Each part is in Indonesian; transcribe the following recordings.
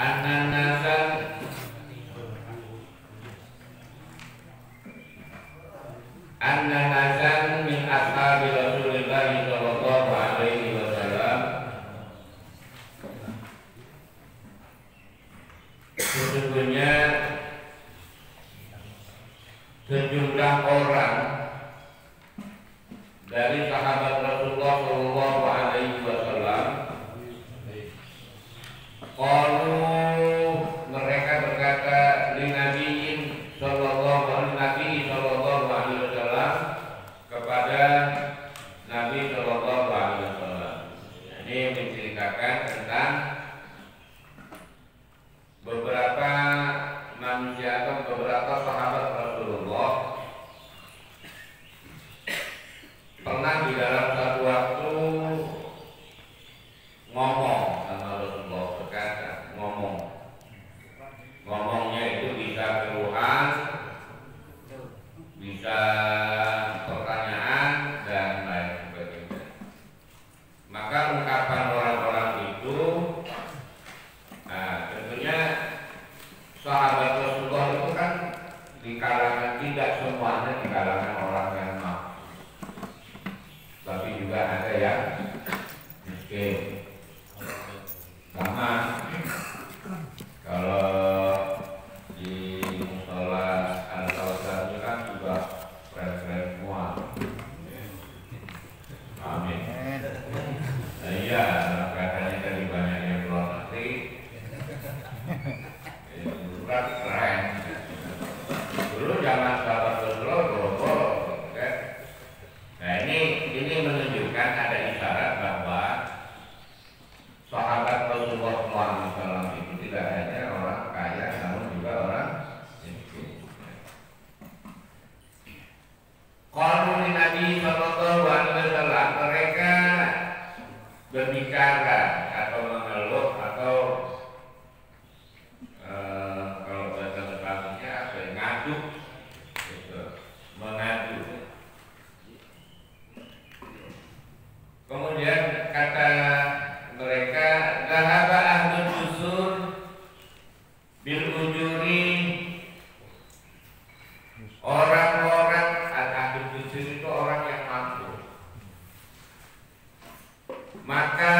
An-nasan An-nasan min ashabi Rasulillah sallallahu alaihi wasallam. Sesungguhnya sejumlah orang dari sahabat Rasulullah sallallahu alaihi wasallam, qalu, mereka berkata, li nabiyyin sallallahu alaihi wasallam, kepada Nabi sallallahu alaihi wasallam. Ini menceritakan tentang beberapa manusia atau beberapa sahabat Rasulullah pernah di dalam satu waktu ngomong sama Rasulullah, berkata, ngomongnya itu bisa keluhan, bisa pertanyaan, dan lain sebagainya. Maka ungkapan orang-orang itu, nah tentunya sahabat Rasulullah itu kan di kalangan, tidak semuanya di kalangan orang yang mampu, tapi juga ada yang miskin. Sama kalau di musola Al-Kautsar itu kan juga keren-keren semua. Amin. Nah, iya, katanya dari banyak yang luar negeri itu kan keren. Dulu zaman sahabat Rasulullah boro-boro, kan? Nah ini menunjukkan ada isyarat bahwa sahabat Rasulullah SAW itu tidak hanya orang kaya, namun juga orang miskin. Qalu li Nabi sallallahu alaihi wasallam, mereka berbicara atau mengeluh atau kalau bahasa Betawinya apa ya, ngadu, gitu. Mengadu. Kemudian kata mereka, dhahaba ahlul dusur bil ujuri, orang-orang ahlul dusur itu orang yang mampu. Maka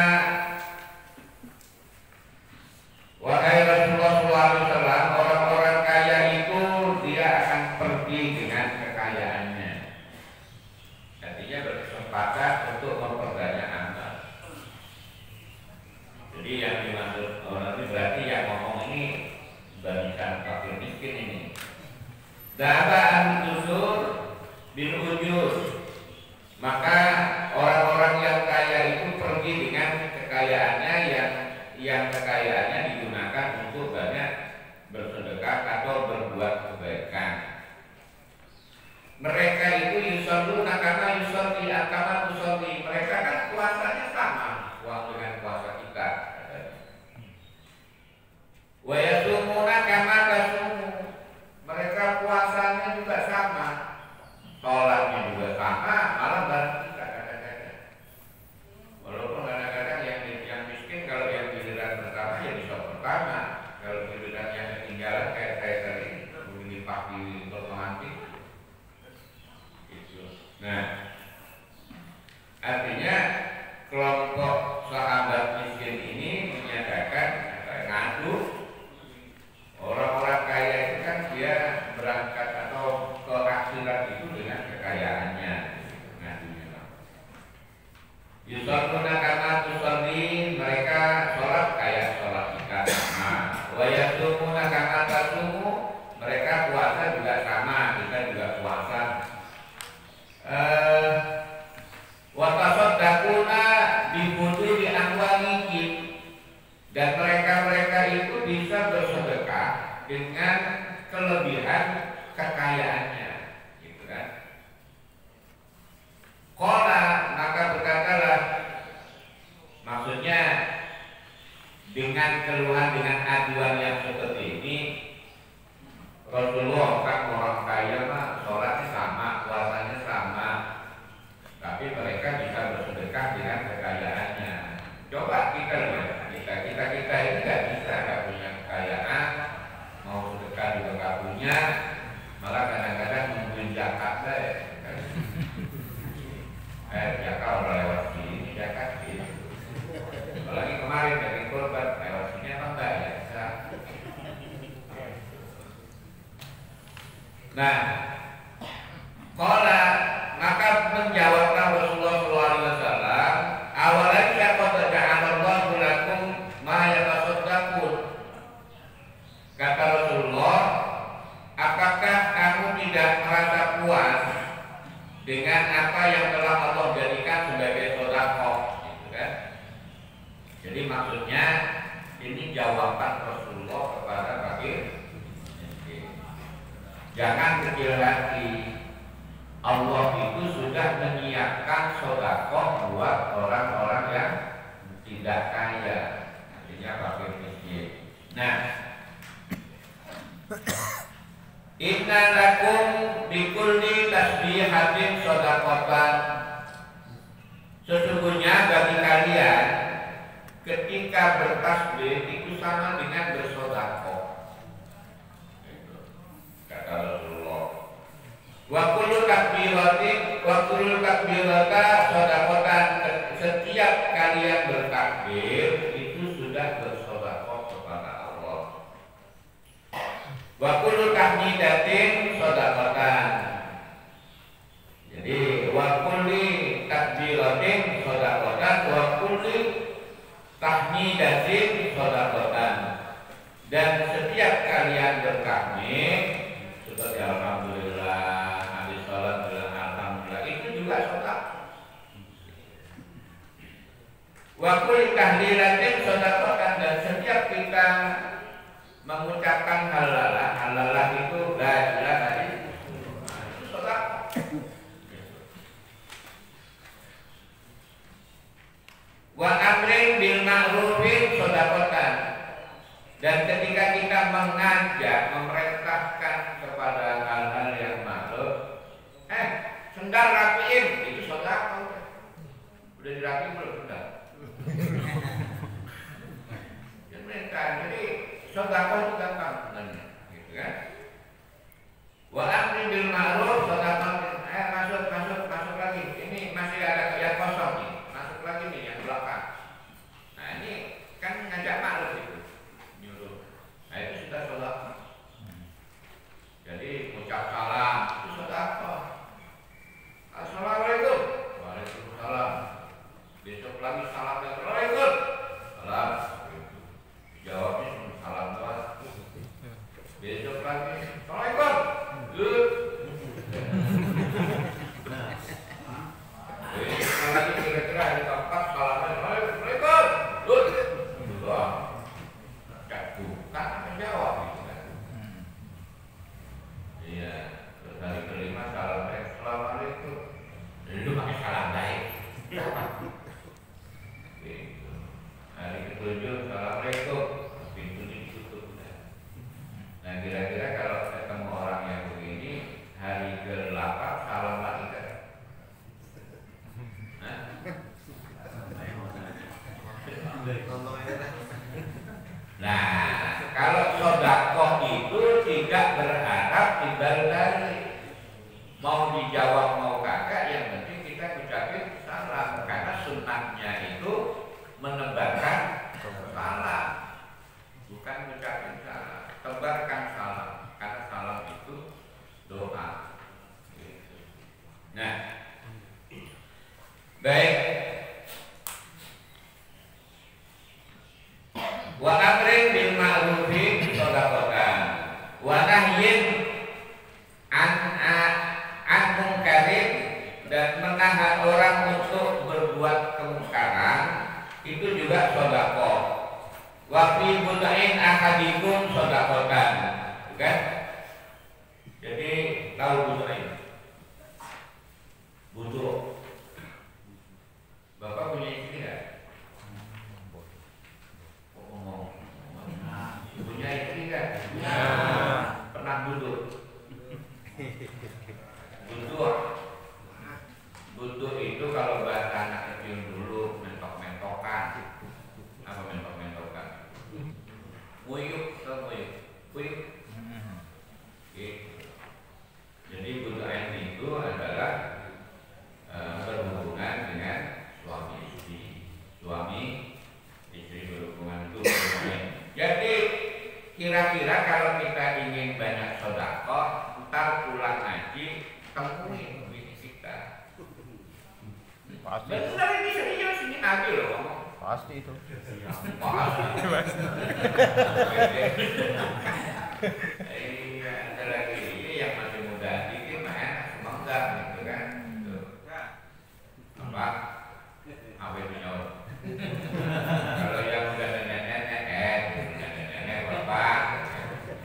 wahai Rasulullah SAW, orang-orang kaya itu dia akan pergi dengan kekayaannya. Artinya berkesempatan untuk memperbanyak amal. Jadi yang dimaksud orang itu berarti yang ngomong ini barisan fakir miskin ini. Dhahaba ahlul dusur bil ujur, maka orang-orang yang kaya itu pergi dengan kekayaannya, yang kekayaannya digunakan untuk banyak bersedekah atau berbuat kebaikan. Mereka itu yusalluna kama yusalli akama tusalli, mereka kan puasanya sama dengan puasa kita. Wa yasumuna kama tasumu, mereka puasanya juga sama, sholatnya juga sama, malah bareng kita kadang-kadang. Walaupun kadang-kadang yang miskin kalau yang giliran pertama ya bisa pertama, kalau giliran yang ketinggalan kayak saya tadi memilih pagi untuk pengantin. Nah, artinya kelompok sahabat miskin ini menyatakan ngadu. Orang-orang kaya itu kan dia berangkat atau ke akhirat itu dengan kekayaannya, ngadunya. Yusalluna kama tusalli, mereka sholat kayak sholat kita sama. Wa yasumuna kama tasumu, mereka puasa juga sama, kita juga puasa. Wa tasaddaquna bi buduri amwalihim, dan mereka itu bisa bersedekah dengan kelebihan kekayaannya, gitu kan? Qala, maka berkatalah Nah, qala maka menjawablah Rasulullah SAW, awalnya qad ja'alallahu lakum ma yatasaddaqun. Kata Rasulullah, apakah kamu tidak merasa puas dengan apa yang telah Allah jadikan sebagai sedekah, gitu kan? Jadi maksudnya ini jawaban Rasulullah kepada fakir. Jangan kecil hati. Allah itu sudah menyiapkan sedekah buat orang-orang yang tidak kaya, artinya fakir miskin. Nah, inna lakum bikulli tasbihatin shadaqatan. Sesungguhnya bagi kalian ketika bertasbih itu sama dengan bersedekah. Kata Rasulullah. Wa kullu takbirata shadaqatan. Setiap kalian bertakbir itu sudah bersedekah kepada Allah. Wa kullu tahmidatin shadaqatan. Jadi wa kulli takbiratin shadaqatan wa kulli tahmidatin shadaqatan. Dan setiap kalian bertakbir seperti alhamdulillah, habis salat bilang alhamdulillah, itu juga sedekah. Wa kulli tahlilatin shadaqatan. Dan setiap kita mengucapkan halalah itu la ilaha illallah, itu sedekah. Wa amrin bil ma'rufin shadaqatan. Dan ketika kita mengajak, memerintahkan kepada hal-hal yang ma'ruf, sendal rapiin, itu sedekah. Udah dirapiin belum sendal? Jadi sedekah itu gampang sebenarnya, gitu kan? Wa amri bil ma'ruf sedekah. Masuk lagi. Ini masih ada yang kosong nih. Masuk lagi nih yang belakang. Nah, ini kan ngajak ma'ruf itu. Nyuruh. Nah, itu sudah sedekah. Jadi ucap salam itu sedekah. Assalamualaikum. Waalaikumsalam. Besok lagi salam. Assalamualaikum. Salam. Jawabnya salam doang. Besok lagi assalamualaikum. Kalau lagi kira-kira hari keempat salamnya assalamualaikum. Wah, bukan menjawab gitu kan. Iya. Terus hari kelima salamnya assalamualaikum. Itu pakai salam baik. Hari ketujuh assalamualaikum, pintu ditutup. Nah, kira-kira kalau ketemu orang yang begini, hari ke-8 salam lagi kan? Nah, kalau sedekah itu tidak berharap timbal balik. Mau dijawab mau kagak, yang penting kita ucapin salam. Karena sunnahnya itu menebarkan salam, bukan mengucapkan salam. Tebarkan salam, karena salam itu doa. Nah, baik. Wa amrin bil ma'rufi shadaqatan wa nahyin an munkarin. Dan menahan orang untuk berbuat kemungkaran itu juga sedekah. Wa fi bud'in ahadikum shadaqatan. Bukan? Jadi tahu bud'in? Butuh. Bapak punya istri enggak? Punya istri enggak? Ya. Pernah butuh? Butuh itu kalau bahasa anak kecil dulu mentok-mentokan. Apa mentok-mentokan? Muyuk, muyuk. Gitu. Jadi Pasti itu. Iya, ada lagi ini yang masih muda dikit mah enak, semangat gitu kan. Tuh. Apa? Awet nyawa. Kalau yang udah nenek bapak,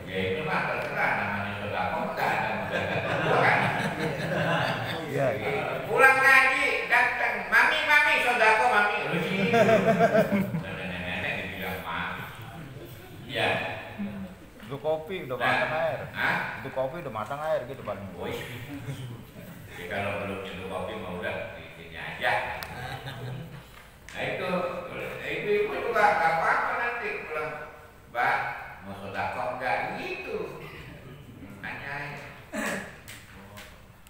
ya itu mah terserah namanya sedekah enggak ada muda kan. Iya. Pulang ngaji datang, mami sedekah mami. Nenek dibilang mami. Iya. Itu kopi udah matang air. Hah? Itu kopi udah matang air gitu paling. Woi. Jadi kalau belum minum kopi mau udah di sini aja. Nah itu juga gak apa-apa nanti pulang, Mbak mau sedekah enggak gitu. Hanya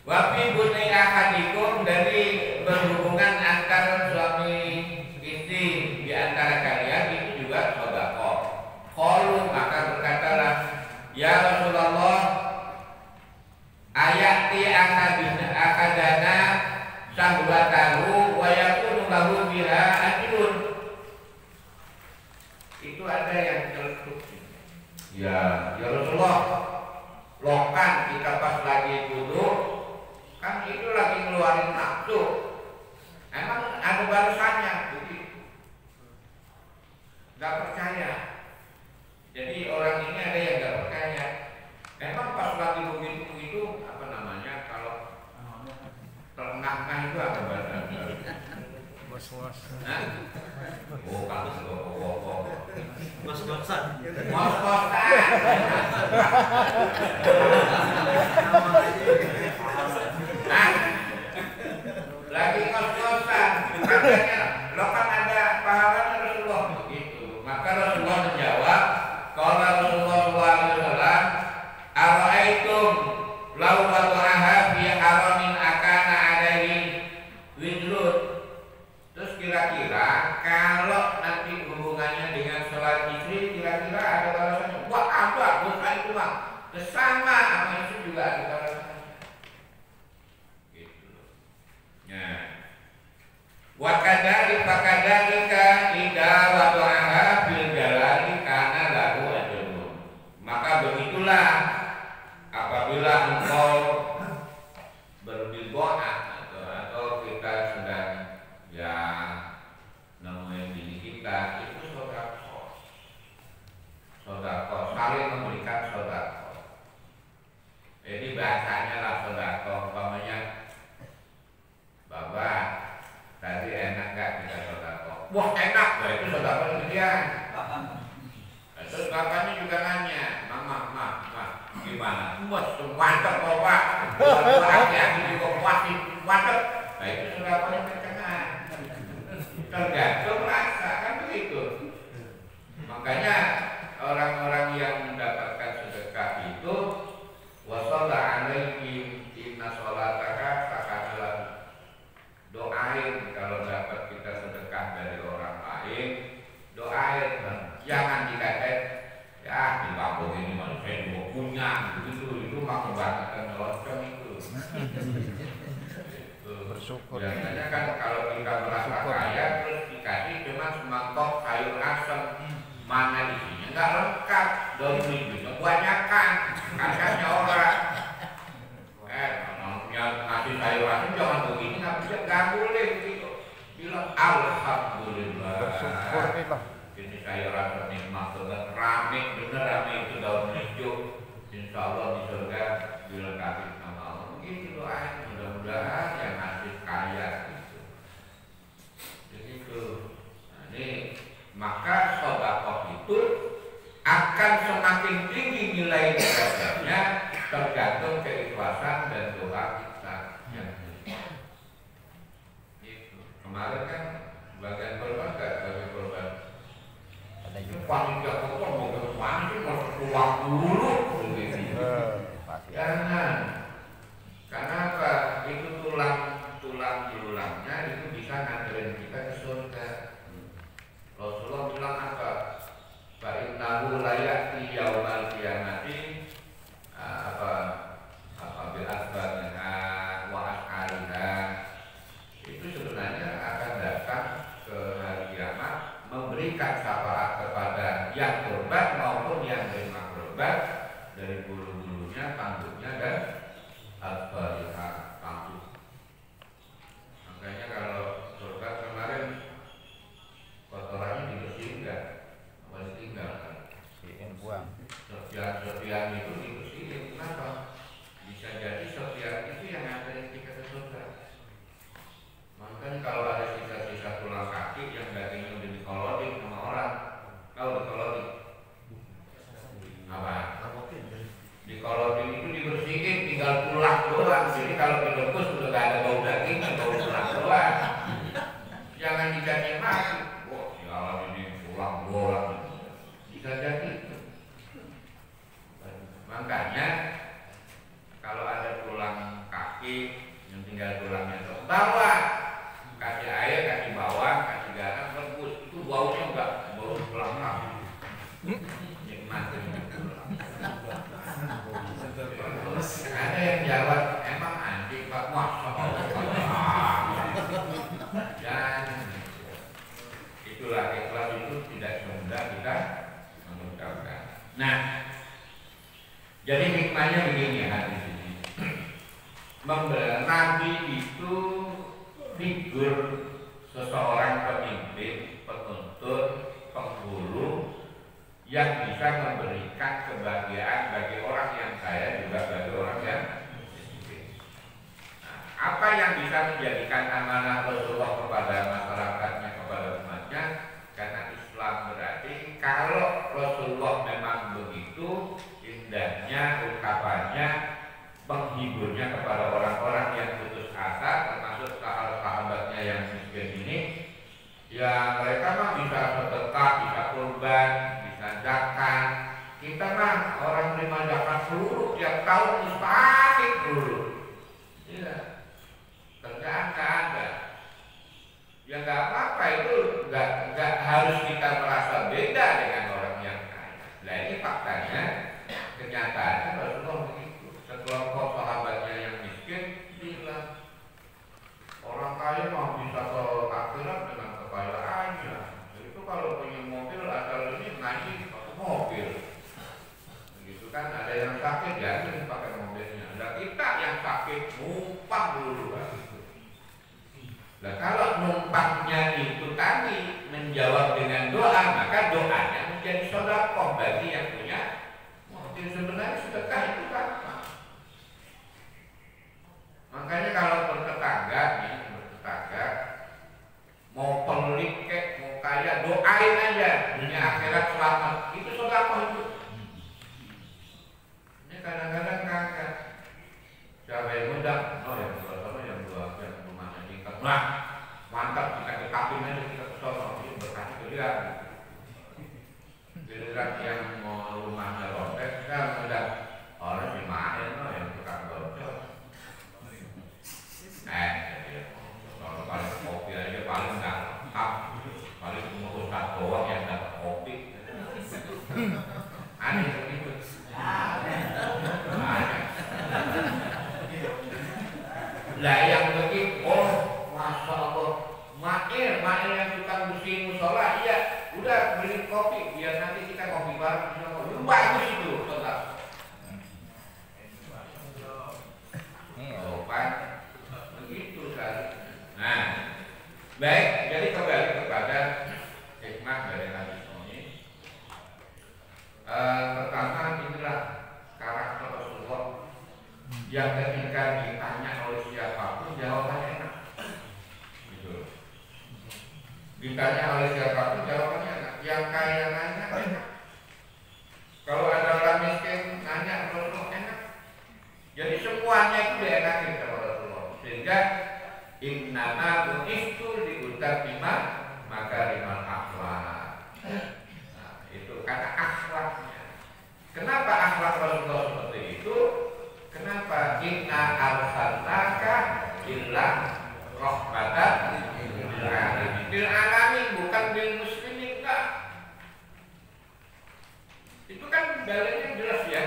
wafi bunyi akadikum dari berhubungan antara suami istri di antara kalian itu juga sedekah. Qalu maka berkatalah ya Rasulullah ayati akadana sahwatahu wa yakunu lahu biha ajrun. Itu ada yang celetuk. Ya Rasulullah, lokan kita pas lagi duduk kan itu lagi ngeluarin nafsu. Emang ada balasannya begitu. Gak percaya. Jadi orang ini ada yang gak percaya. Emang pas lagi begitu itu apa namanya kalau terengah-engah itu apa bahasa? Was-was. Oh, kamu sebab Was-wasan. Ngos-ngosan. Lagi ngos-ngosan. Makanya lo kan ada pahalanya Rasulullah begitu. Maka Rasulullah menjawab, kalau Rasulullah SAW, ara'aitum law wada'aha fi haramin akana alaihi wizrun. Terus kira-kira kalau nanti hubungannya dengan sholat istri kira-kira ada balasannya? Wah ada, dosa itu mah sama sama itu juga ada balasannya. Gitu. Nah, wa kadzalika idza wada'aha fil jalali kana lahu ajrun. Maka begitulah apabila engkau berbidoa atau kita sedang ya nemuin diri kita itu sodako saling memberikan sodako. Jadi bahasanya lah sodako, umpamanya Bapak tadi enak gak kita sodako? Wah enak, wah itu sodako kemudian. Terus bapaknya juga nanya, mama gimana? Wah mantap bapak, laki-laki juga mantap. Nah itu sodako yang terkenal. Tergantung rasa kan begitu. Makanya orang-orang yang mendapatkan sedekah itu wasalla alaihim inna sholataka sakanalah. Doain kalau dapat kita sedekah dari orang lain, doain, jangan dikatain ya di kampung ini manusia juga punya itu mah kebanyakan locong itu. Bersyukur. Biasanya kan kalau kita merasa kaya terus dikasih cuma semangkok sayur asem, mana isinya nggak lengkap, daun minggunya kebanyakan, kasihannya orang. Yang ngasih sayur asem jangan begini, nggak boleh begitu. Bilang alhamdulillah. Bersyukur kita. Ini sayur asem nikmat banget, rame bener rame itu daun hijau. Insya Allah di surga dilengkapi sama Allah. Begitu doain, mudah-mudahan yang ngasih kaya gitu. Jadi itu. Nah, ini maka sedekah itu akan semakin tinggi nilai derajatnya tergantung keikhlasan dan doa kita. Itu kemarin kan bagian korban nggak bagian korban. Ada juga. Panitia korban mau ke mana sih mau keluar dulu begitu. Jangan. Karena apa? Itu tulangnya itu bisa nganterin kita ke surga. Rasulullah bilang apa? Fa innahu la ya'ti yaumal qiyamati bil asbariha wa ashariha. Itu sebenarnya akan datang ke hari kiamat memberikan syafaat kepada yang korban maupun yang menerima korban dari bulu-bulunya, tanduknya dan al-balihah tanduk. Makanya kalau korban kemarin kotorannya dibersihin enggak? Apa ditinggal kan? Buang. Serpihan itu dibersihin. Kenapa? Bisa jadi serpihan itu yang ada di tiket surga. Makanya kalau ada sisa-sisa tulang kaki yang dagingnya udah dikolotin sama orang, tahu dikolotin? Apa? Dikolotin itu dibersihin, tinggal tulang doang. Jadi kalau direbus udah gak ada bau daging, bau tulang doang. Jangan dicaci maki. Wah, ya Allah ini tulang bola. Bisa jadi. Makanya kalau ada tulang kaki yang tinggal tulangnya ke bawah, kasih air, kasih bawang, kasih garam, rebus, itu baunya enggak bau tulang kaki. Nikmatin tulang. Ada yang jawab, emang anjing Pak, masya Allah. Dan itulah ikhlas itu tidak semudah kita mengucapkan. Nah, jadi hikmahnya begini hadis ini. Nabi itu figur seseorang pemimpin, penuntut, penghulu yang bisa memberikan kebahagiaan bagi orang yang kaya juga bagi orang yang miskin. Nah, apa yang bisa menjadikan amanah Rasulullah kepada masyarakatnya, kepada umatnya? Karena Islam berarti kalau Rasulullah memang begitu indahnya ungkapannya, menghiburnya kepada orang-orang yang putus asa, termasuk sahabat-sahabatnya yang miskin ini, ya mereka mah bisa sedekah, bisa kurban, bisa zakat. Kita mah orang terima zakat seluruh tiap tahun mustahil dulu. Iya, kerjaan nggak ada. Ya nggak apa-apa, itu nggak harus kita merasa beda dengan orang yang kaya. Nah ini faktanya, kenyataannya Rasulullah begitu. Sekelompok sahabatnya yang miskin bilang, orang kaya mau bisa ke akhirat dengan kekayaannya. Itu kalau punya mobil asal ini ngaji pakai mobil. Begitu kan, ada yang sakit jangan pakai mobilnya. Nah kita yang sakit numpang dulu kan. Nah kalau numpangnya itu tadi menjawab dengan doa, maka doanya menjadi sedekah bagi yang punya mobil. Sebenarnya sedekah itu apa? Makanya kalau bertetangga nih, mau pelit kek, mau kaya, doain aja dunia akhirat selamat. Itu sedekah itu. Ini kadang-kadang kagak. Siapa yang mudah? Oh yang dua, yang rumahnya tingkat. Nah, mantap, kita dekapin aja, kita kesana. Ini berkasih ke dia. Giliran yang mau rumahnya robek, kan udah orang dimain loh yang tukang bocor. Kalau paling kopi aja paling nggak lengkap, paling cuma ustadz doang yang dapat kopi. Aneh begitu. Lah yang begitu, oh masya Allah, mail yang tukang bersihin musola, iya, udah beli kopi, biar nanti kita kopi bareng. Bagus itu, tetap. Oh, Pak. Begitu kan. Nah, baik, jadi kembali kepada hikmah dari hadis ini. Pertama inilah karakter Rasulullah yang ketika ditanya oleh siapapun jawabannya enak. Gitu. Ditanya oleh siapapun jawabannya enak. Yang kaya nanya enak. Kalau ada orang miskin nanya Rasulullah enak. Jadi semuanya itu dienakin sama Rasulullah. Sehingga innama bu'istu liutammima makarimal akhlak. Nah, itu kata akhlaknya. Kenapa akhlak Rasulullah seperti itu? Kenapa? Inna arsalnaka illa rahmatan lil alamin. Lil alamin bukan lil muslimin, enggak. Itu kan dalilnya jelas ya.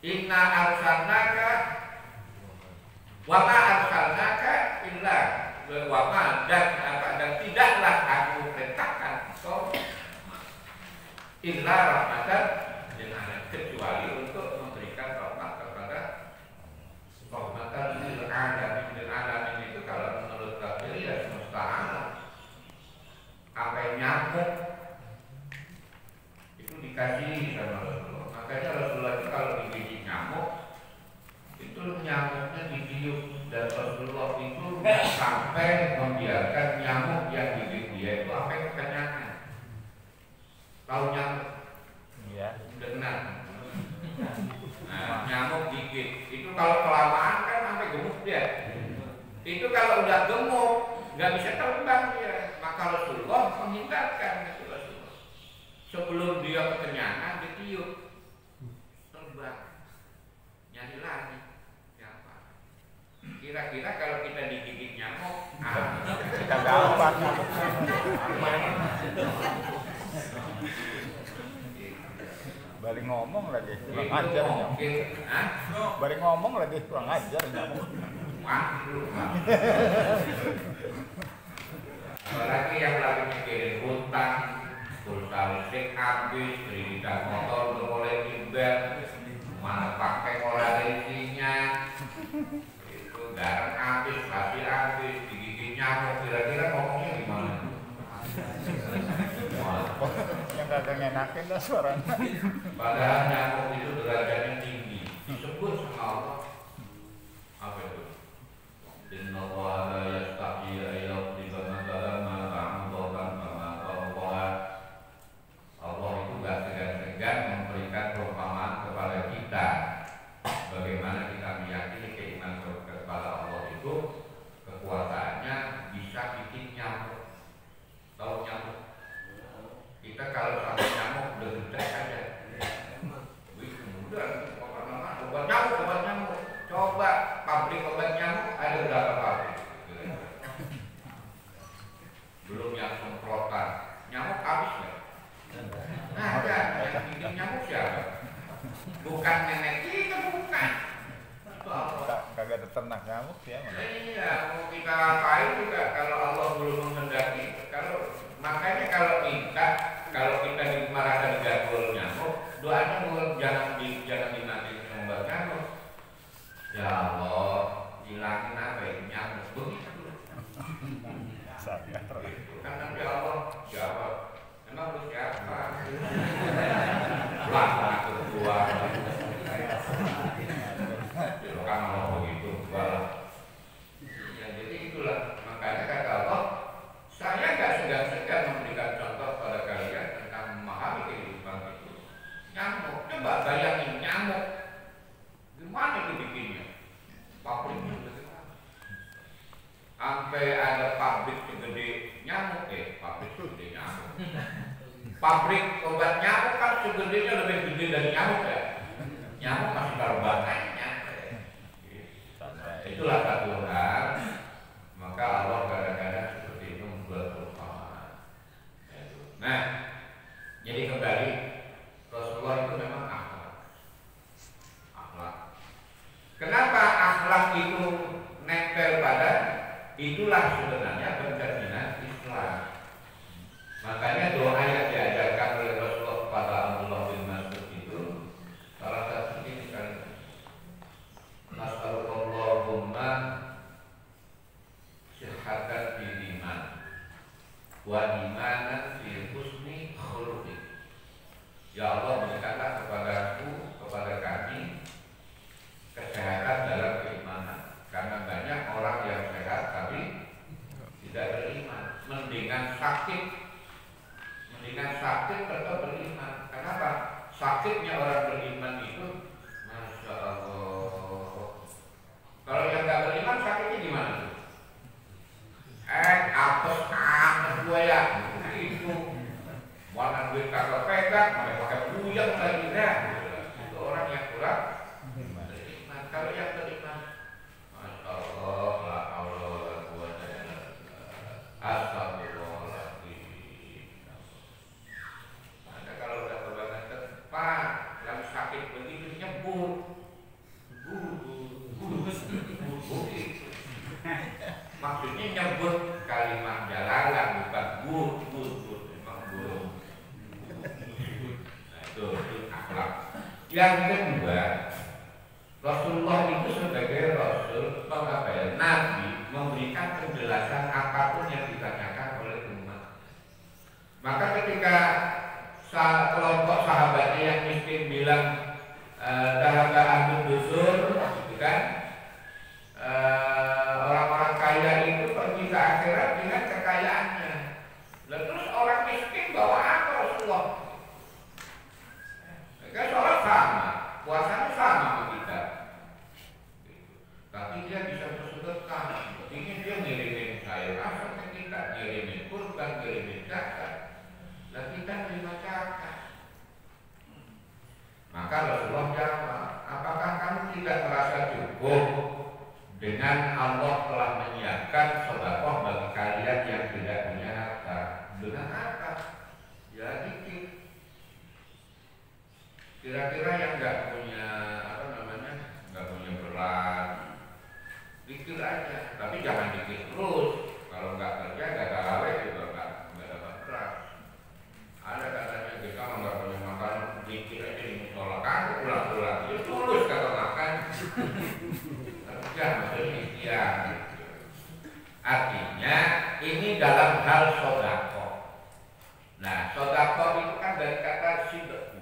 Inna arsalnaka wa ma arsalnaka illa wa ma dan tidaklah aku perintahkan illa rahmatan lil alamin, kecuali untuk memberikan rahmat kepada rahmatan lil alamin. Lil alamin itu kalau menurut tafsir ya semesta alam. Sampai nyamuk itu dikasih sama Rasulullah. Makanya Rasulullah itu kalau digigit nyamuk itu nyamuknya ditiup, dan Rasulullah itu sampai membiarkan nyamuk yang gigit dia itu sampai kekenyangan. Tahu nyamuk? Iya. Dengar. Nah, nyamuk gigit itu kalau kelamaan kan sampai gemuk dia. Itu kalau udah gemuk nggak bisa terbang dia. Maka Rasulullah menghindarkan itu Rasulullah. Sebelum dia kekenyangan ditiup, terbang, nyari lagi. Kira-kira kalau kita digigit nyamuk, Kita gampang nyamuk. Balik ngomong lagi, kurang ajar nyamuk. Balik ngomong lagi, kurang ajar nyamuk. Apalagi yang lagi mikirin hutang, pulsa listrik habis, kredit motor udah mulai timbel, mana pakai mola isinya. Garam habis, pasir habis, digigit nyamuk, kira-kira ngomongnya gimana? Yang kagak ngenakin dah suaranya. Padahal nyamuk itu derajatnya tinggi, disebut sama Allah. Apa itu? Inna Allah la yastahi ayyadriba mathalan ma ba'udatan kama qala. Allah itu gak segan-segan memberikan perumpamaan kepada kita. Bagaimana kita meyakini keimanan kepada Allah itu kekuasaannya bisa bikin nyamuk. Tahu nyamuk? Kita kalau sampai nyamuk udah gede aja. Wih, kemudian obat nyamuk. Coba pabrik obat nyamuk ada berapa pabrik? Belum yang semprotan. Nyamuk habis ya? Nah, yang bikin nyamuk siapa? Bukan nenek kita, bukan. Kagak ada ternak nyamuk ya. Iya, mau kita apain juga kalau Allah belum menghendaki. Makanya kalau kita dimarahan diganggu nyamuk, doanya jangan dimatiin obat nyamuk. Ya Allah, hilangin apa ini nyamuk begitu. Kan nanti Allah siapa? Emang lu siapa? Lah, aku keluar. Kan Allah begitu. Ya, jadi itulah. Makanya kata Allah, saya gak segan-segan memberikan contoh pada kalian tentang memahami kehidupan itu. Nyamuk, coba bayangin nyamuk. Gimana itu bikinnya? Pabriknya bagaimana? Sampai ada pabrik segede nyamuk, pabrik segede nyamuk. Pabrik obat nyamuk kan segedenya lebih gede dari nyamuk ya. Nyamuk masih terbatasnya. Itulah satu hal. Maka Allah kadang-kadang seperti itu membuat perumpamaan. Nah, jadi kembali Rasulullah itu memang akhlak. Kenapa akhlak itu nempel pada? Itulah sebenarnya pencerminan Islam. Makanya doa yang diajarkan oleh Rasulullah kepada Abdullah bin Mas'ud itu salah satu ini kan, Nas'alallahumma sihhatan fil iman wa imanan fil husni khuluqi. Ya Allah, berikanlah kepada kami kesehatan dalam keimanan, karena banyak orang yang sehat tapi tidak beriman. Mendingan sakit tetap beriman. Kenapa? Sakitnya orang beriman itu, Masya Allah. Kalau yang nggak beriman sakitnya gimana? Apes amat gue ya. Itu warna duit kagak pegang, pakai buyang lagi dah. Itu orang yang kurang beriman. Kalau yang beriman, Masya Allah, la haula wala quwwata illa billah. Astagfirullahaladzim. Maka kalau udah berbadan tepat, yang sakit begitu nyebur. Maksudnya nyebut kalimat jalalan, bukan memang Yang kedua, Rasulullah itu sebagai Rasul, Nabi memberikan penjelasan apapun yang ditanyakan oleh umat. Maka ketika kelompok sahabatnya yang miskin bilang dahaba ahlud dusur, gitu kan, orang-orang kaya itu pergi ke akhirat dengan kekayaannya. Lalu terus orang miskin bawa apa Rasulullah? Mereka sholat sama, puasanya sama sama kita, tapi dia bisa bersedekah. Ini dia ngirimin sayur asam ke kita, ngirimin kurban, ngirimin zakat. Lah kita terima zakat. Maka Rasulullah jawab, apakah kamu tidak merasa cukup dengan Allah telah menyiapkan sedekah bagi kalian yang tidak punya harta? Dengan apa? Ya dikit. Kira-kira yang nggak punya nggak punya beras, dikit aja. Tapi jangan dikit terus. Kalau nggak kerja, nggak gawe juga nggak dapat beras. Ada katanya kita nggak punya makan, dikit aja di musola. Kamu pulang-pulang, itu tulus kata makan. Kerja maksudnya ya. Artinya ini dalam hal sodako. Nah, sodako itu kan dari kata sidq,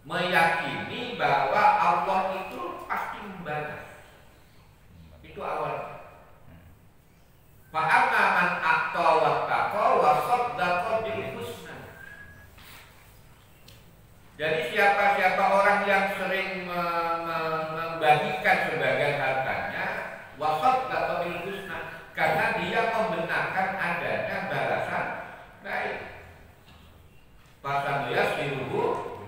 meyakini bahwa Allah itu pasti membalas. Itu awal. Fa'amma man a'ta wattaqa wa saddaqa bil husna. Jadi siapa-siapa orang yang sering membagikan sebagian hartanya, wa saddaqa bil husna, karena dia membenarkan adanya balasan baik. Pasal dia siruhu,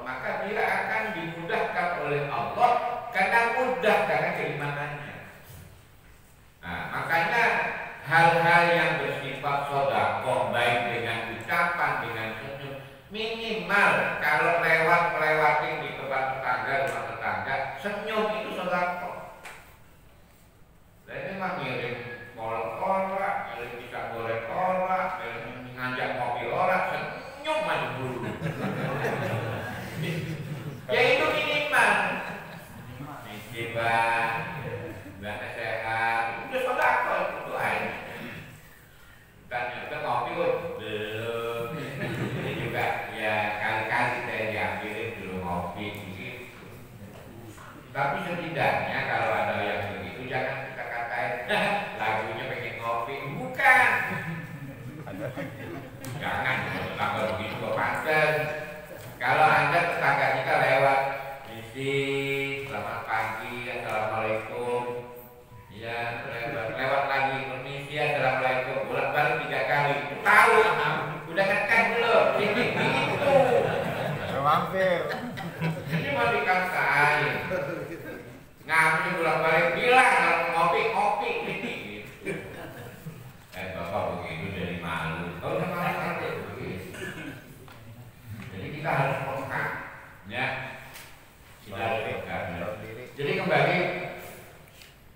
maka dia akan dimudahkan oleh Allah karena mudah karena keimanannya. Nah, makanya hal-hal yang bersifat sedekah baik dengan ucapan, dengan senyum, minimal kalau melewati di tempat tetangga, rumah tetangga, senyum itu sedekah. Dan ini mah ngirim kolak, ngirim pisang goreng kolak, ngirim ngajak kopi kolak, senyum aja dulu. Ya itu minimal. Miskin bang, nggak sehat, udah sedekah itu aja. Tanya udah ngopi belum? Ini juga ya kali-kali saya diambilin dulu ngopi gitu. Tapi setidaknya kalau ada yang begitu jangan kita katain lagunya pengen ngopi, bukan. Jangan tetangga begitu kok pantas. Kalau Anda tetangga kita lewat, misi selamat pagi, assalamualaikum. Ya, lewat lagi, permisi, assalamualaikum. Bolak-balik 3 kali. Tahu, udah ngekan belum? Ini gitu. Mampir. Ini mau dikatain. Ngambil bolak-balik bilang kalau ngopi ini. Bapak begitu dari malu. Oh, udah malu begitu. Jadi kita harus peka, ya. Kita harus peka. Jadi kembali,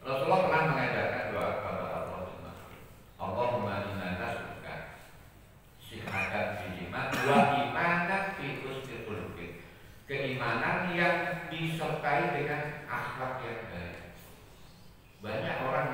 Rasulullah pernah mengajarkan doa kepada Allah. Allahumma inna nas'aluka sihhatan fil iman wa imanan fi husnil khuluq. Keimanan yang disertai dengan akhlak yang baik. Banyak orang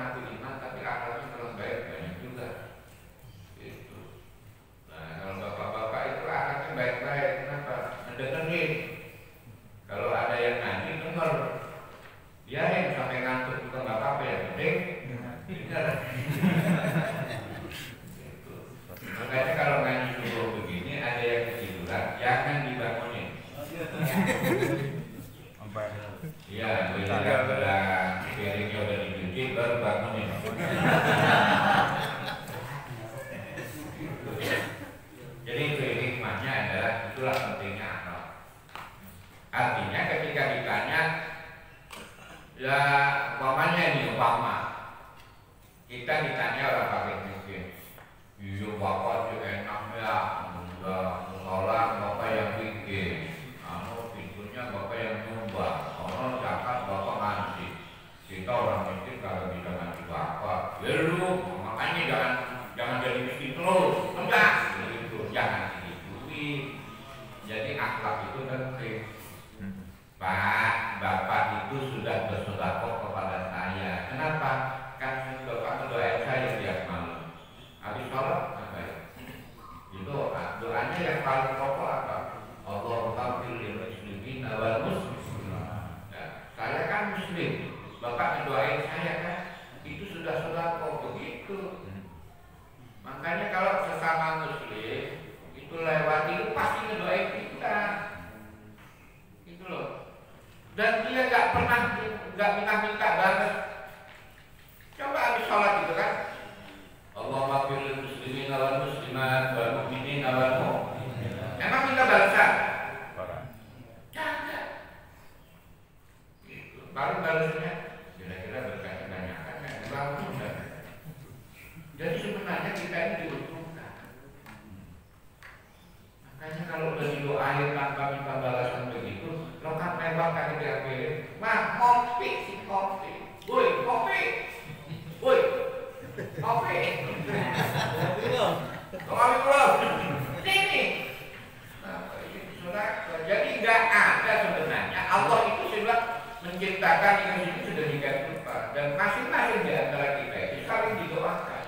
sebenarnya kita ini diuntungkan. Makanya kalau udah didoain tanpa minta balasan begitu, lo kan tembak kan diambilin, mah kopi si kopi, woi kopi, woi kopi, kopi belum, sini. Jadi nggak ada sebenarnya. Allah itu sudah menciptakan ini sudah dikatakan dan masing-masing di antara kita itu saling didoakan.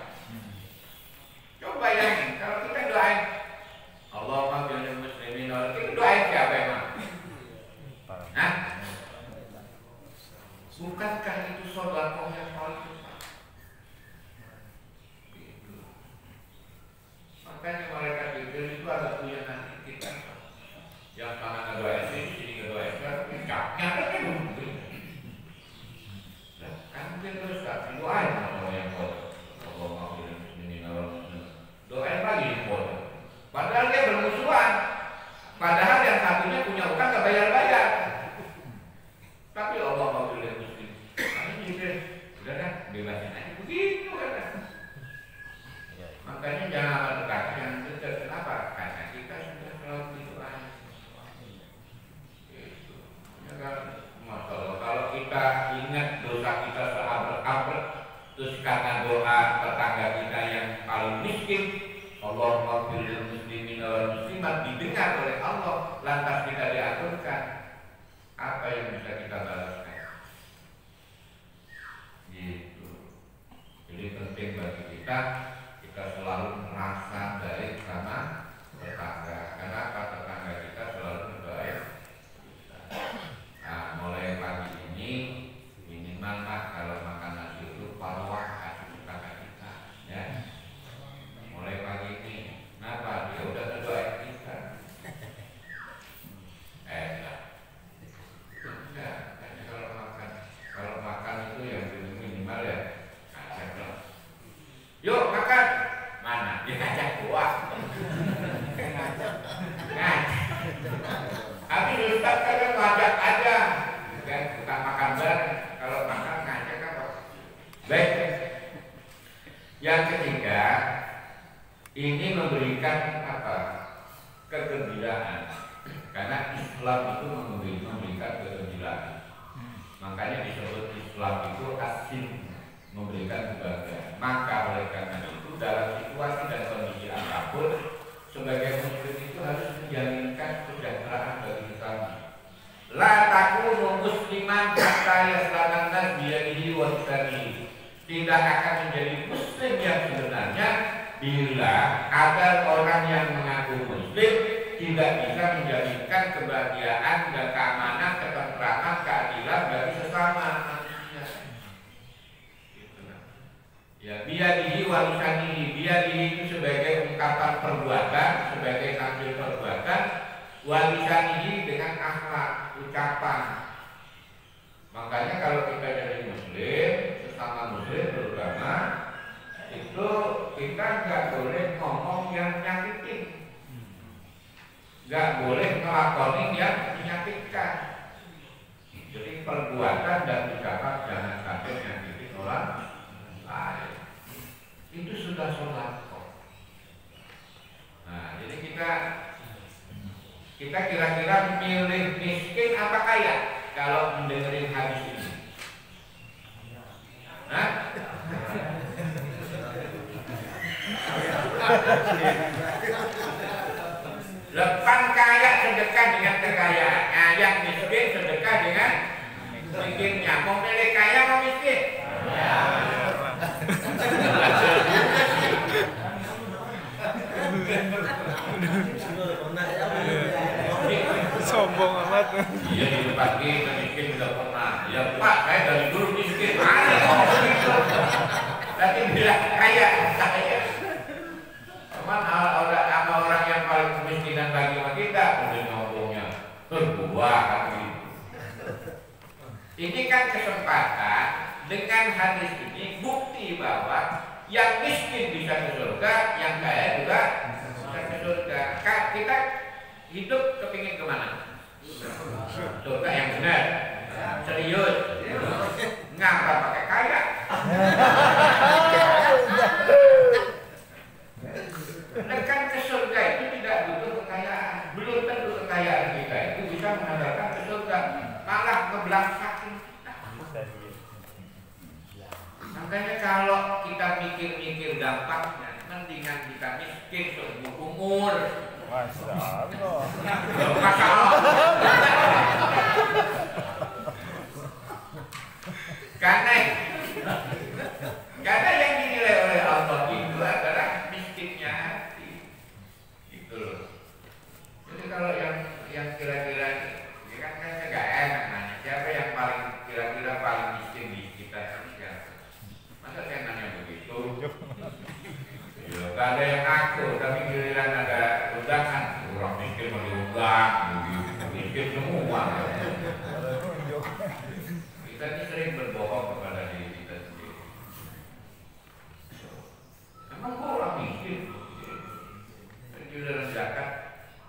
Coba bayangin kalau kita doain Allahumma bil muslimin kita doain siapa emang? Hah? Bukankah itu sedekah yang paling besar? Gitu. Makanya malaikat Jibril itu agak punya nanti kita. Yang mana ngedoain sini ngedoain kan, capnya kan mungkin. Kan mungkin terus tak doain sama yang bodoh. Allahumma bil muslimin doain lagi yang bodoh. Padahal dia bermusuhan. Padahal yang satunya punya utang gak bayar-bayar. Tapi Allah mau bil muslim. Kami Jibril, udah kan bebasin aja begitu kan. Makanya jangan berkata yang dekat. Kenapa? Karena kita sudah selalu berdoa. Masalah kalau kita ingat dosa kita seabrek-abrek, terus karena doa tetangga kita yang paling miskin, Allahumma bil muslimin wal muslimat didengar oleh Allah, lantas kita diaturkan, apa yang bisa kita balaskan? Gitu. Jadi penting bagi kita selalu merasa baik sama tetangga. Kenapa tetangga kita selalu berdoa? Nah, mulai pagi ini minimal kalau makan nasi itu paruah kasih tetangga kita, ya. Mulai pagi ini, kenapa dia udah berdoa kita? Enggak, kalau makan itu yang minimal ya, ngajak dong. Yuk makan, mana? Dia ngajak gua. Ngajak. Tapi Ustaz kan ngajak aja, kan bukan makan bareng. Kalau makan ngajak apa? Baik. Yang ketiga, ini memberikan apa? Kegembiraan. Karena Islam itu memberikan kegembiraan. Makanya disebut Islam itu asin, memberikan kebahagiaan. Maka oleh karena itu dalam situasi dan kondisi apapun, sebagai muslim itu harus menjaminkan kesejahteraan bagi kami. La takunu musliman hatta yaslaman nas biyadihi wa lisanihi. Tidak akan menjadi muslim yang sebenarnya bila ada orang yang mengaku muslim tidak bisa menjaminkan kebahagiaan dan keamanan, ketentraman, keadilan bagi sesama manusia. Ya, biyadihi wa lisanihi. Biyadihi itu sebagai ungkapan perbuatan, sebagai tampil perbuatan, wa lisanihi dengan akhlak, ucapan. Makanya kalau kita jadi muslim, sesama muslim terutama, itu kita nggak boleh ngomong yang nyakitin, nggak boleh ngelakonin yang menyakitkan. Jadi perbuatan dan ucapan jangan sampai nyakitin orang lain. Itu sudah sholat kok. Nah, jadi kita kira-kira milih miskin apa kaya kalau mendengarin hadis ini? Hah? Lepas kaya sedekah dengan kekayaan, yang miskin sedekah dengan miskinnya. Mau milih kaya mau miskin? Ya. Sombong amat. Iya di pagi miskin tidak pernah. Ya Pak, saya dari dulu miskin. Ada ngomong begitu. Tapi bilang kaya, saya. Cuman sama orang yang paling kemiskinan lagi sama kita, udah ngomongnya berdua kan gitu. Ini kan kesempatan dengan hadis ini bukti bahwa yang miskin bisa ke surga, yang kaya juga bisa ke surga. Kita hidup kepingin kemana? Surga yang benar. Serius. Ngapa pakai kaya? mendingan kita miskin seumur umur. Masya Allah. Masya Allah. Karena yang dinilai oleh Allah itu adalah miskinnya hati. Gitu loh. Jadi kalau yang kira-kira ini kan nggak enak nanya siapa yang paling kira-kira paling miskin di kita ini siapa? Masa saya nanya begitu? Ya, gak ada yang ngaku, tapi giliran ada undangan orang miskin mau diundang, miskin semua. Kita ini sering berbohong kepada diri kita sendiri. Emang orang miskin? Giliran zakat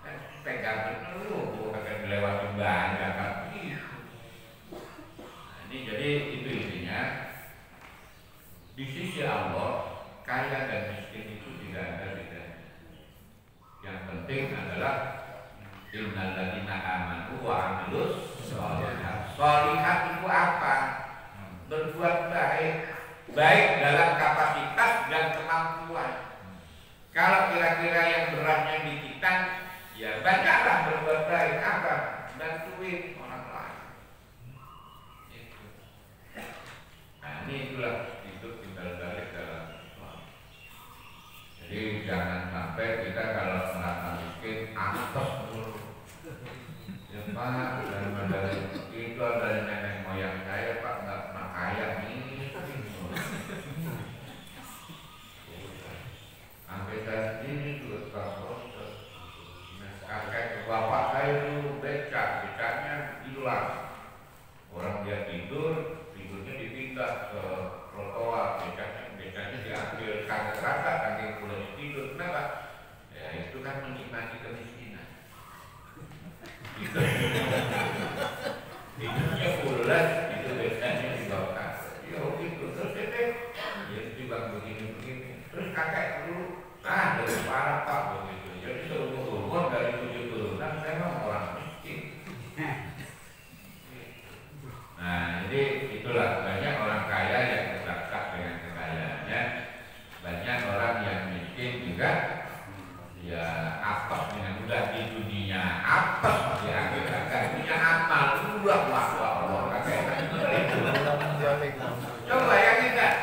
kan pegang dulu, akan dilewati banyak kan. Ini jadi itu intinya. Di sisi Allah, kaya dan miskin itu tidak ada bedanya. Yang penting adalah innal ladzina amanu wa 'amilus sholihat. Sholihat itu apa? Berbuat baik dalam kapasitas dan kemampuan. Kalau kira-kira yang beratnya dikitan, ya banyaklah berbuat baik apa? Bantuin orang lain. Itu. Nah, ini itulah hidup tinggal balik dalam Islam. Jadi jangan sampai kita kalau merasa miskin antos dulu. Ya Pak, dari itu dari nenek moyang saya Pak nggak pernah kaya nih. Sampai saat ini juga proses. Kakek bapak saya itu becaknya hilang. Orang dia tidurnya dipindah ke trotoar, becaknya diambil kaki rata, kaki pulang tidur. Kenapa? Ya itu kan menikmati kemiskinan. Hidupnya bulat, itu becaknya dibawa. Ya gitu terus ya dibang begini. Terus kakek dulu dari parah Pak begitu. Jadi seumur dari 7 turunan saya memang orang miskin. Nah, jadi itulah banyak orang kaya yang terdekat dengan kekayaannya. Banyak orang yang miskin juga ya apes dengan mudah di dunia, apes di akhirat. Kan punya amal udah Allah kakek. Coba bayangin kan,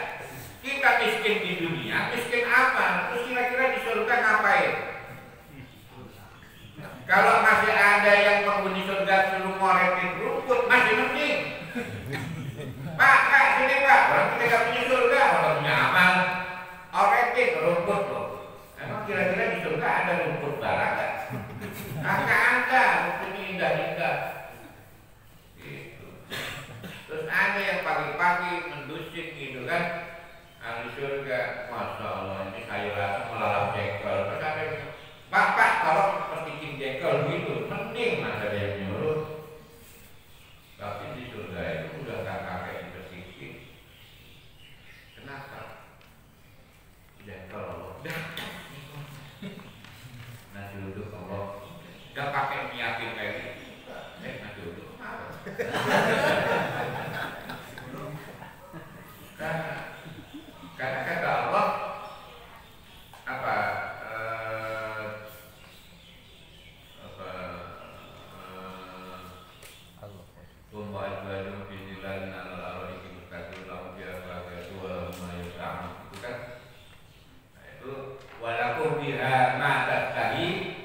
kita miskin di dunia, miskin apa? Terus kira-kira di surga ngapain? Kalau masih ada yang penghuni surga suruh ngoretin rumput, masih mending. Pak, Kak, sini Pak, orang kita gak punya surga, orang punya amal, oretin rumput loh. Emang kira-kira di surga ada rumput barang gak? Kagak ada, rumputnya indah-indah. Gitu. Terus ada yang pagi-pagi mendusin gitu kan, ahli surga, Masya Allah ini sayur asam melalap jengkol. Terus ada yang Pak, tolong percikin jengkol gitu, mending ada yang nyuruh. Tapi di surga itu udah gak pakai dipercikin. Kenapa? Jengkol nasi uduk Allah gak pakai nyiapin kayak gitu. Nasi uduk karena kata Allah apa walakum biha ma taddahi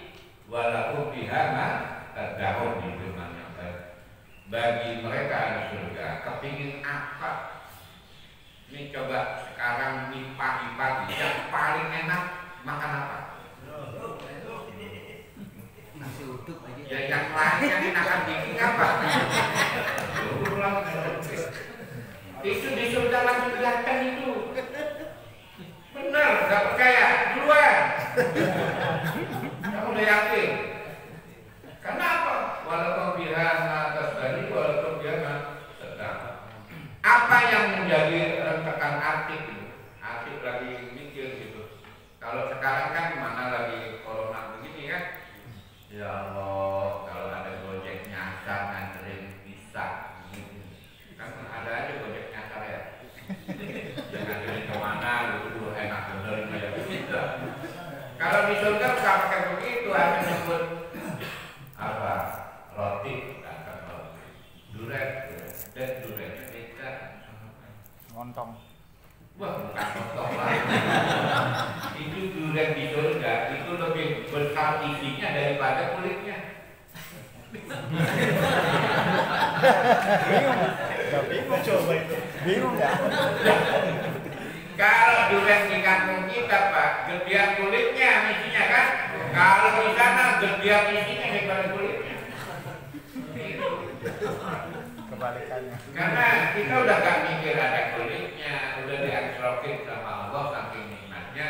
walakum biha ma tadahun di firman yang bagi mereka ahli surga kepingin apa? Ini coba sekarang di pagi-pagi yang paling enak makan apa? Nasi uduk aja. Ya yang lain yang enakan bikin apa? Itu di surga langsung datang itu. Benar, gak percaya? Duluan. Kamu udah yakin? Kenapa? Walaupun biha atas dari walaupun biha sedang. Apa yang menjadi rentakan Atik itu? Atik lagi mikir gitu. Kalau sekarang kan mana lagi corona begini kan? Ya Allah, kalau ada gojek nyasar nganterin bisa. Kan ada aja gojek nyasar ya. Jangan nganterin kemana gitu, enak bener kayak gitu. Kalau di surga nggak pakai begitu, hanya nyebut apa roti, kata roti, duret, dan duretnya kita Montong. wah bukan montong lagi. Itu duret di surga itu lebih besar isinya daripada kulitnya. Bingung coba itu. Bingung ya. Kalau durian di kampung kita Pak, gedean kulitnya isinya kan. Kalau di sana gedean isinya daripada kulitnya. Kebalikannya. Karena kita udah gak mikir ada kulitnya, udah diaksrokin sama Allah saking nikmatnya.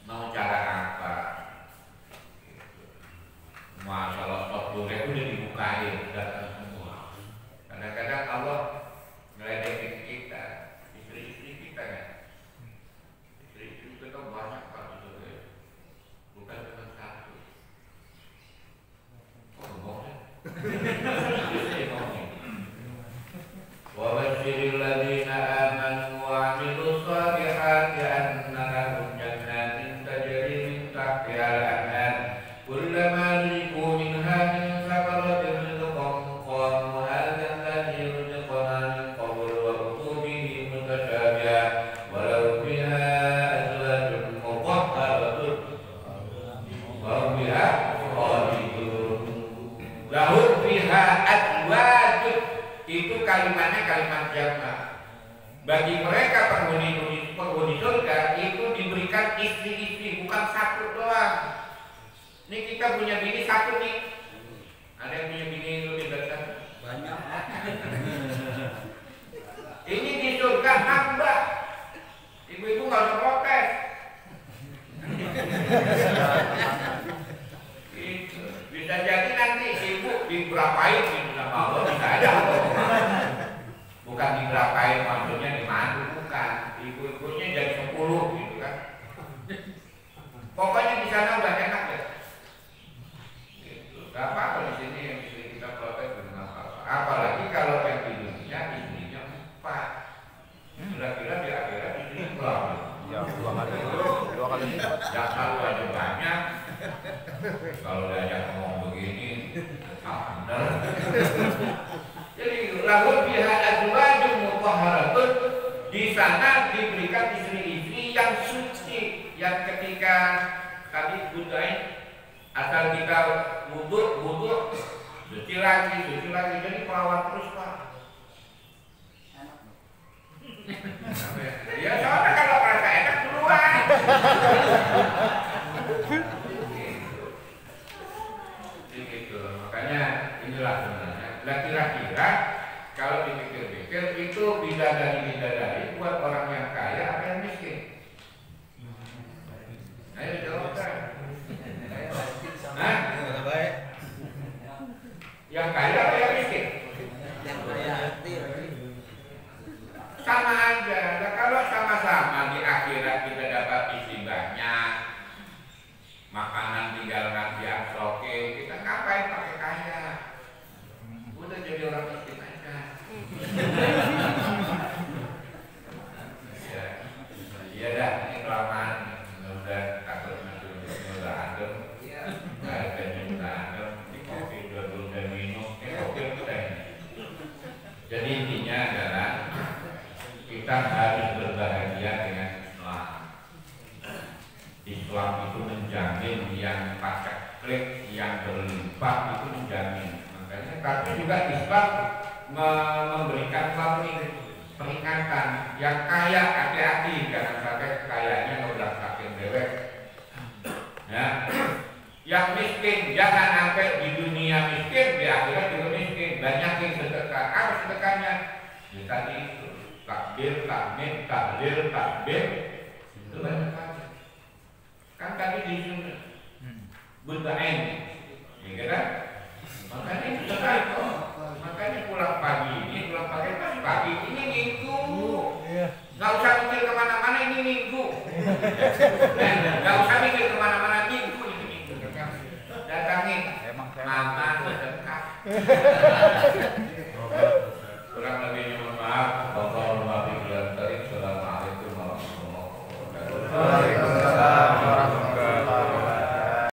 Mau cara apa? Masalah stok durian udah dibukain, datang semua. Kadang-kadang Allah ngeledekin kita, istri-istri kita kan. Istri-istri kita banyak Pak gitu ya. Bukan cuma satu. Oh, ngomongnya. Wa basyiril ladzina amanu wa 'amilus shalihati anna lahum jannatin tajri min tahtiha al-anhar kullama rizqu minha min thamaratin rizqan qalu hadha alladhi rizqana min qablu wa qutubihi mutashabiha walau fiha azwajun mutahharatun wa hum biha khalidun lahum fiha azwajun. Itu kalimatnya kalimat jamak. Bagi mereka penghuni surga itu diberikan istri-istri, bukan satu doang. Ini kita punya bini satu nih. Ada yang punya bini lebih dari satu? Banyak. Ini di surga hamba. Ibu-ibu nggak usah protes. Itu bisa jadi nanti ibu diberapain gitu sama Allah, bisa aja. Bukan diberapain maksudnya dimandu, bukan. Ibu-ibunya jadi 10 gitu kan. Pokoknya di sana udah enak ya. Gitu. Gak apa-apa di sini yang istri kita protes dengan apa-apa. Apalagi kalau yang di dunia istrinya 4. Kira-kira di akhirat istrinya berapa? Ya, 2 kali lipat. Yang satu aja banyak. Kalau diajak ngomong begini, benar. Jadi lahum fiha azwajun mutahharatun, di sana diberikan istri-istri yang suci, yang ketika tadi budain asal kita wudu suci lagi, jadi perawan terus Pak. Ya soalnya kalau merasa enak duluan. Gitu. Makanya inilah sebenarnya. Nah kira-kira kalau dipikir-pikir itu bidadari buat orang yang kaya apa yang miskin? Ayo jawab kan? Hah? Yang kaya apa yang miskin? Yang kaya. Sama aja. Nah, kalau sama-sama di akhirat kita dapat isi banyak, makanan tinggal nasi asroke, kita ngapain pakai kaya? Udah jadi orang miskin aja. Iya dah, ini kelamaan. Udah takut udah adem. Udah adem. Di kopi udah minum. Kopi udah ini. Jadi intinya adalah kita harus berbahagia dengan Islam. Islam itu menjamin yang pacak-klik, yang berlimpah itu menjamin. Makanya tapi juga Islam memberikan peringatan yang kaya hati-hati, jangan sampai kayanya ngeblak sakit dewek. Ya. Yang miskin jangan sampai di dunia miskin, di akhirat juga miskin. Banyakin sedekah. Apa sedekahnya? Ya tadi itu takbir, tahmid, tahlil, takbir itu banyak aja. Kan tadi di sini budain, ya kan? Makanya itu kok. Makanya pulang pagi ini minggu. Gak usah mikir kemana-mana ini minggu. Gak usah mikir kemana-mana minggu ini minggu. Datangin mama sedekah.